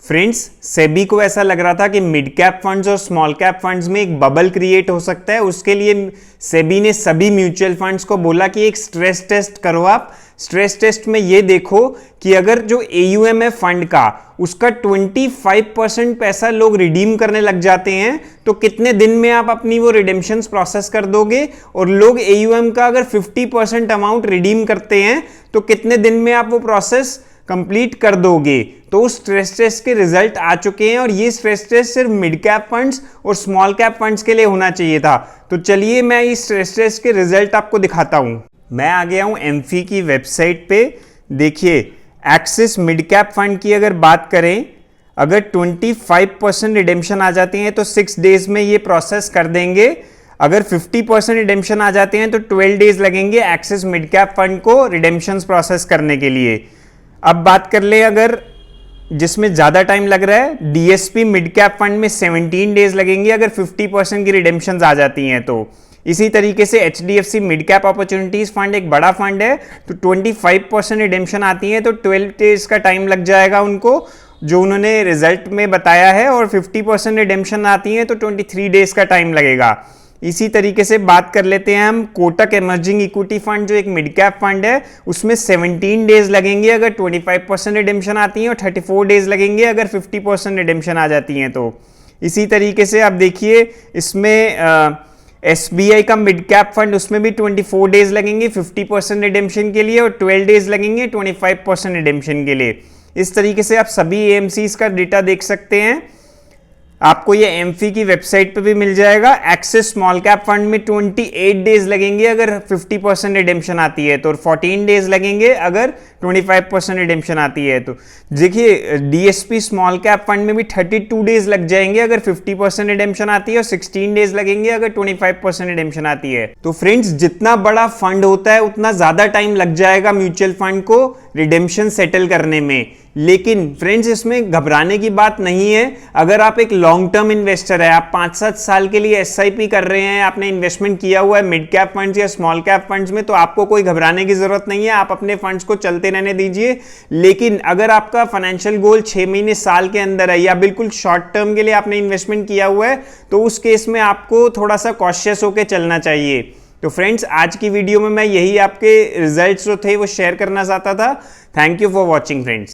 Friends, SEBI को ऐसा लग रहा था कि मिड कैप फंड्स और स्मॉल कैप फंड्स में एक बबल क्रिएट हो सकता है। उसके लिए सेबी ने सभी म्यूचुअल फंड्स को बोला कि एक स्ट्रेस टेस्ट करो। आप स्ट्रेस टेस्ट में ये देखो कि अगर जो AUM है फंड का, उसका 25% पैसा लोग रिडीम करने लग जाते हैं तो कितने दिन में आप अपनी वो रिडेम्पशंस प्रोसेस कर दोगे, और लोग AUM का अगर 50% अमाउंट रिडीम करते हैं तो कितने दिन में आप वो प्रोसेस कंप्लीट कर दोगे। तो उस स्ट्रेस टेस्ट के रिजल्ट आ चुके हैं और ये स्ट्रेस टेस्ट सिर्फ मिड कैप फंड्स और स्मॉल कैप फंड्स के लिए होना चाहिए था। तो चलिए मैं इस स्ट्रेस टेस्ट के रिजल्ट आपको दिखाता हूं। मैं आ गया हूं एमफी की वेबसाइट पे। देखिए, एक्सिस मिड कैप फंड की अगर बात करें, अगर 25% रिडेम्पशन आ जाती हैं तो 6 डेज में ये प्रोसेस कर देंगे। अगर 50% रिडेम्पशन आ जाते हैं तो 12 डेज लगेंगे एक्सिस मिड कैप फंड को रिडेम्पशन प्रोसेस करने के लिए। अब बात कर ले अगर जिसमें ज़्यादा टाइम लग रहा है, DSP मिड कैप फंड में 17 डेज लगेंगे अगर 50% की रिडेम्पशंस आ जाती हैं तो। इसी तरीके से HDFC mid cap opportunities fund एक बड़ा फंड है, तो 25% रिडेम्पशन आती है तो 12 डेज का टाइम लग जाएगा उनको, जो उन्होंने रिजल्ट में बताया है। और 50% रिडेम्पशन आती है तो 23 डेज का टाइम लगेगा। इसी तरीके से बात कर लेते हैं हम कोटक इमर्जिंग इक्विटी फंड, जो एक मिड कैप फंड है, उसमें 17 डेज लगेंगे अगर 25% रिडेम्पशन आती हैं और 34 डेज लगेंगे अगर 50% रिडेम्पशन आ जाती हैं तो। इसी तरीके से आप देखिए इसमें SBI का मिड कैप फंड, उसमें भी 24 डेज लगेंगे 50% रिडेम्पशन के लिए और 12 डेज लगेंगे 25% रिडेम्पशन के लिए। इस तरीके से आप सभी AMCs का डेटा देख सकते हैं। आपको ये एमफी की वेबसाइट पे भी मिल जाएगा। एक्सिस स्मॉल कैप फंड में 28 डेज लगेंगे अगर 50% रिडेम्पशन आती है तो, 14 डेज लगेंगे अगर 25% रिडेम्पशन आती है तो। देखिए, DSP स्मॉल कैप फंड में भी 32 डेज लग जाएंगे अगर 50% रिडेम्पशन आती है और 16 डेज लगेंगे अगर 25% रिडेम्पशन आती है। तो फ्रेंड्स, जितना बड़ा फंड होता है उतना ज्यादा टाइम लग जाएगा म्यूचुअल फंड को रिडेम्पशन सेटल करने में। लेकिन फ्रेंड्स, इसमें घबराने की बात नहीं है। अगर आप एक लॉन्ग टर्म इन्वेस्टर है, आप 5-7 साल के लिए SIP कर रहे हैं, आपने इन्वेस्टमेंट किया हुआ है मिड कैप फंड्स या स्मॉल कैप फंड्स में, तो आपको कोई घबराने की जरूरत नहीं है। आप अपने फंड्स को चलते रहने दीजिए। लेकिन अगर आपका फाइनेंशियल गोल 6 महीने साल के अंदर है या बिल्कुल शॉर्ट टर्म के लिए आपने इन्वेस्टमेंट किया हुआ है, तो उस केस में आपको थोड़ा सा कॉशियस होकर चलना चाहिए। तो फ्रेंड्स, आज की वीडियो में मैं यही आपके रिजल्ट्स जो थे वो शेयर करना चाहता था। Thank you for watching friends.